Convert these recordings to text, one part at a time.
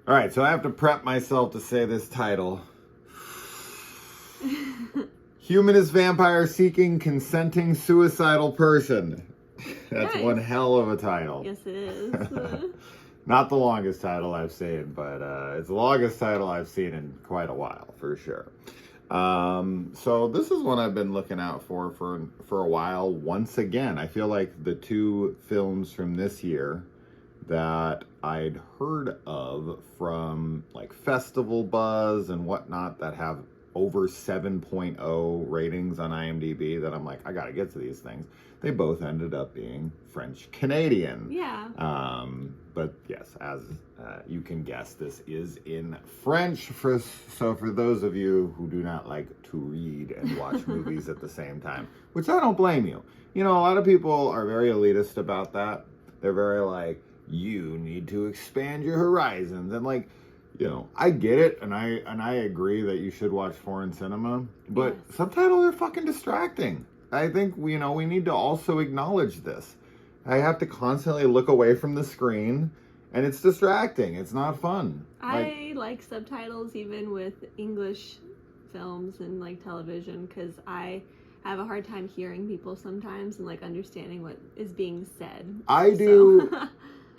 All right, so I have to prep myself to say this title. Humanist vampire seeking consenting suicidal person. That's Nice. one hell of a title. Yes, it is. Not the longest title I've seen, but it's the longest title I've seen in quite a while, for sure. So this is one I've been looking out for a while. Once again, I feel like the two films from this year that I'd heard of from like festival buzz and whatnot that have over 7.0 ratings on IMDb that I'm like, I gotta get to these things. They both ended up being French-Canadian. Yeah. But yes, as you can guess, this is in French. So for those of you who do not like to read and watch movies at the same time, which I don't blame you. You know, a lot of people are very elitist about that. They're very like, you need to expand your horizons. And like, you know, I get it, and I agree that you should watch foreign cinema, but yes. Subtitles are fucking distracting. I think, we need to also acknowledge this. I have to constantly look away from the screen, and it's distracting. It's not fun. I like subtitles even with English films and like television, because I have a hard time hearing people sometimes and like understanding what is being said. I do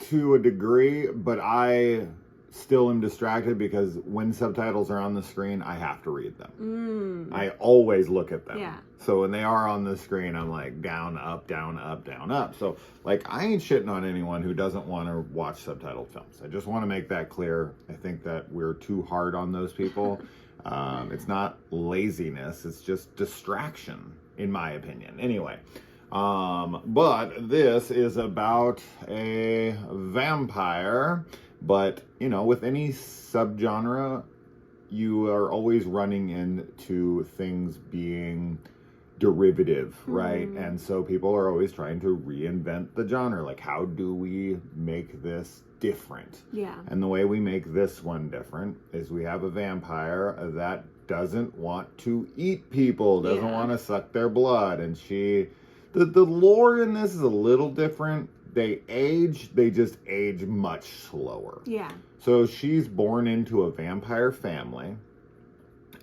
to a degree, but I still am distracted because when subtitles are on the screen, I have to read them. I always look at them. Yeah. So when they are on the screen, I'm like down, up, down, up, down, up. So like, I ain't shitting on anyone who doesn't want to watch subtitled films. I just want to make that clear. I think that we're too hard on those people. It's not laziness. It's just distraction, in my opinion. Anyway. But this is about a vampire. But, with any subgenre, you are always running into things being derivative, right? And so people are always trying to reinvent the genre. Like, how do we make this different? Yeah. And the way we make this one different is we have a vampire that doesn't want to eat people, doesn't want to suck their blood. And the lore in this is a little different. They just age much slower. Yeah. So she's born into a vampire family,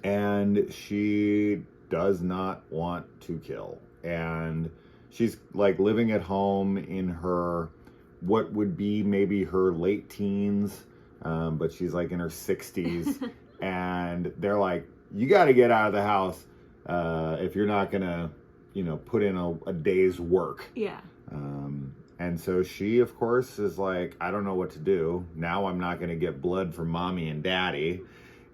and she does not want to kill. And she's like living at home in her, what would be maybe her late teens, but she's like in her 60s. And they're like, you got to get out of the house if you're not going to, put in a day's work. Yeah. And so she, of course, is like, I don't know what to do. Now I'm not going to get blood from mommy and daddy.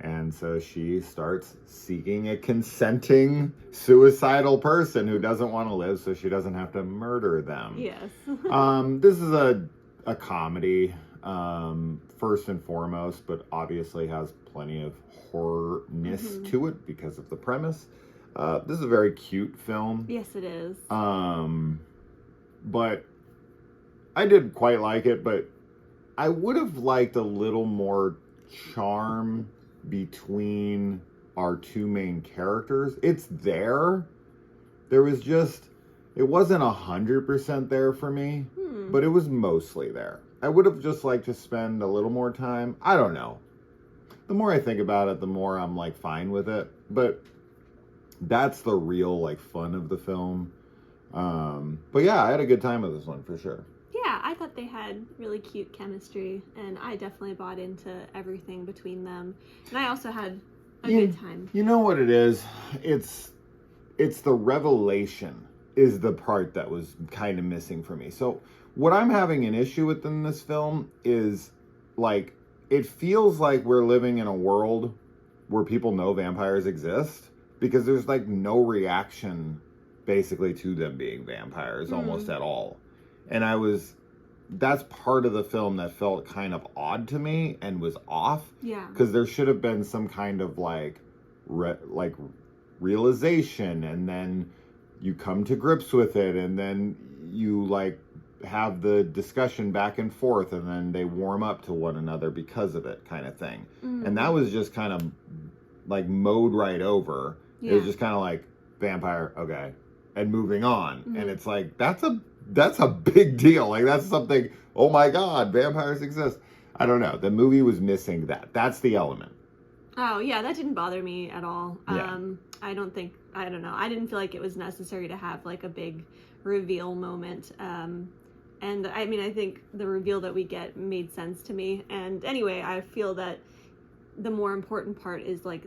And so she starts seeking a consenting suicidal person who doesn't want to live so she doesn't have to murder them. Yes. This is a comedy, first and foremost, but obviously has plenty of horror-ness to it because of the premise. This is a very cute film. Yes, it is. But I did quite like it, but I would have liked a little more charm between our two main characters. It's there. There was just, it wasn't 100% there for me, but it was mostly there. I would have just liked to spend a little more time. I don't know. The more I think about it, the more I'm like fine with it. But that's the real like fun of the film. But yeah, I had a good time with this one for sure. Yeah, I thought they had really cute chemistry, and I definitely bought into everything between them. And I also had a good time. You know what it is? It's the revelation is the part that was kind of missing for me. So what I'm having an issue with in this film is like, it feels like we're living in a world where people know vampires exist because there's like no reaction basically to them being vampires almost at all. And that's part of the film that felt kind of odd to me and was off. Yeah. Because there should have been some kind of like realization, and then you come to grips with it, and then you like have the discussion back and forth, and then they warm up to one another because of it, kind of thing. And that was just kind of like mowed right over. It was just kind of like vampire, okay, and moving on. And it's like, that's a big deal. Like, that's something, oh my God, vampires exist. I don't know. The movie was missing that. That's the element. Oh, yeah, that didn't bother me at all. Yeah. I don't know. I didn't feel like it was necessary to have like a big reveal moment. And I mean, I think the reveal that we get made sense to me. And anyway, I feel that the more important part is like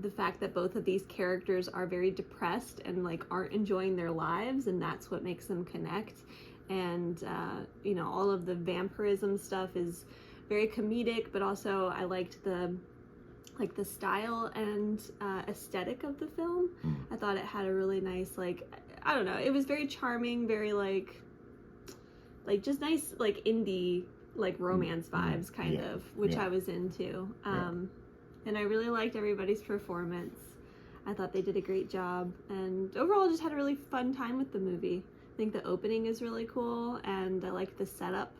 the fact that both of these characters are very depressed and like aren't enjoying their lives, and that's what makes them connect. And you know, all of the vampirism stuff is very comedic, but also I liked the style and aesthetic of the film. I thought it had a really nice, like, I don't know, it was very charming, very like just nice like indie like romance vibes kind of, which I was into. And I really liked everybody's performance. I thought they did a great job, and overall just had a really fun time with the movie. I think the opening is really cool, and I liked the setup.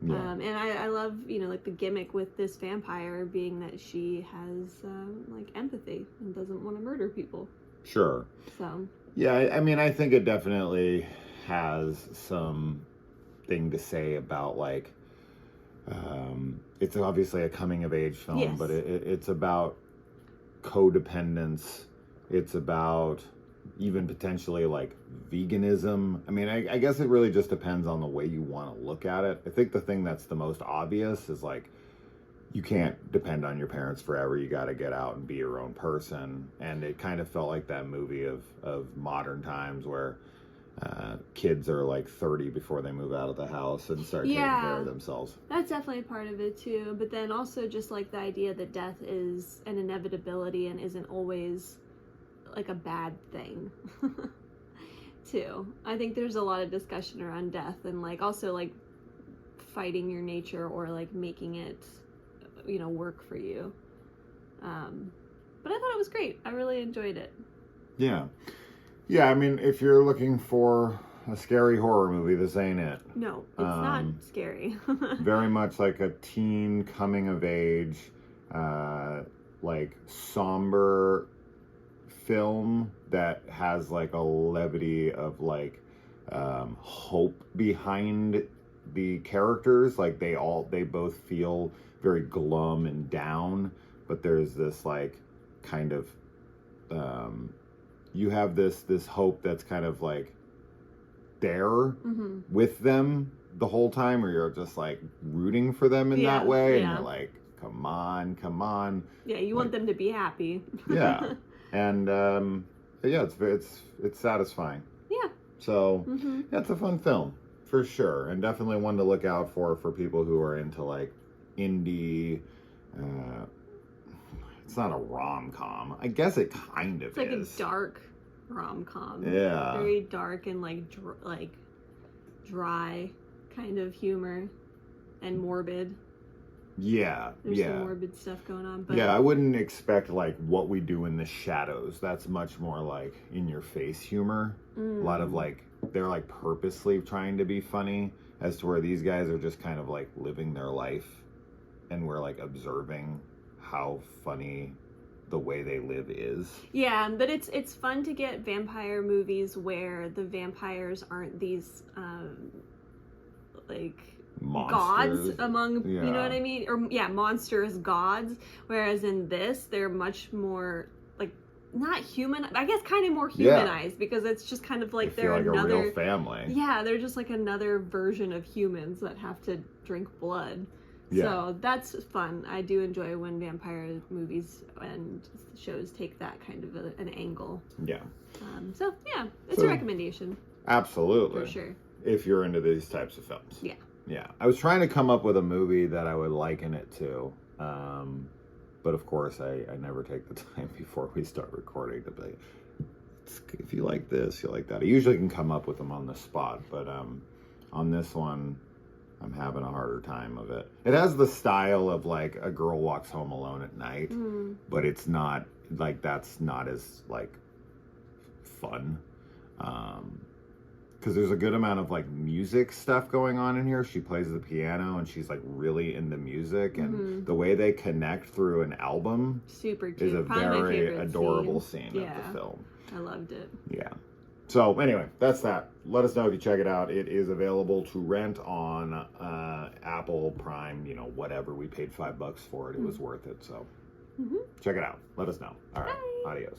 And I love, you know, like the gimmick with this vampire being that she has like empathy and doesn't want to murder people. Sure. So. Yeah, I mean, I think it definitely has some thing to say about like, it's obviously a coming of age film, yes. but it's about codependence. It's about even potentially like veganism. I mean, I guess it really just depends on the way you want to look at it. I think the thing that's the most obvious is like, you can't depend on your parents forever. You got to get out and be your own person. And it kind of felt like that movie of modern times where kids are like 30 before they move out of the house and start taking care of themselves. That's definitely part of it too. But then also just like the idea that death is an inevitability and isn't always like a bad thing too. I think there's a lot of discussion around death and like also like fighting your nature or like making it, you know, work for you. But I thought it was great. I really enjoyed it. Yeah, I mean, if you're looking for a scary horror movie, this ain't it. No, it's not scary. Very much like a teen coming of age, like somber film that has like a levity of like hope behind the characters. Like they both feel very glum and down, but there's this like kind of you have this hope that's kind of like there with them the whole time, or you're just like rooting for them in that way, and you're like, come on. Yeah, you want them to be happy. Yeah, and it's satisfying. Yeah. So yeah, it's a fun film for sure, and definitely one to look out for people who are into like indie. It's not a rom-com. I guess it kind of is. It's like a dark rom-com. Yeah. Very dark and like dry kind of humor and morbid. Yeah. There's some morbid stuff going on. But yeah, I wouldn't expect like What We Do in the Shadows. That's much more like in-your-face humor. A lot of like, they're like purposely trying to be funny, as to where these guys are just kind of like living their life, and we're like observing how funny the way they live is. Yeah, but it's fun to get vampire movies where the vampires aren't these like monsters. Gods among, you know what I mean? Or monsters gods, whereas in this they're much more like not human, I guess kind of more humanized, because it's just kind of like they're like another a real family. Yeah, they're just like another version of humans that have to drink blood. Yeah. So that's fun. I do enjoy when vampire movies and shows take that kind of an angle. Yeah. So yeah, it's a recommendation. Absolutely. For sure. If you're into these types of films. Yeah. Yeah. I was trying to come up with a movie that I would liken it to. But of course, I never take the time before we start recording to be, if you like this, you like that. I usually can come up with them on the spot, but on this one, I'm having a harder time of it. It has the style of like a girl walks home alone at night, but it's not like, that's not as like fun. Because there's a good amount of like music stuff going on in here. She plays the piano and she's like really into music, and the way they connect through an album super cute. is a Probably very adorable scene of the film. I loved it. Yeah. So anyway, that's that. Let us know if you check it out. It is available to rent on Apple Prime, you know, whatever. We paid $5 for it. It was worth it. So check it out. Let us know. All right. Bye. Adios.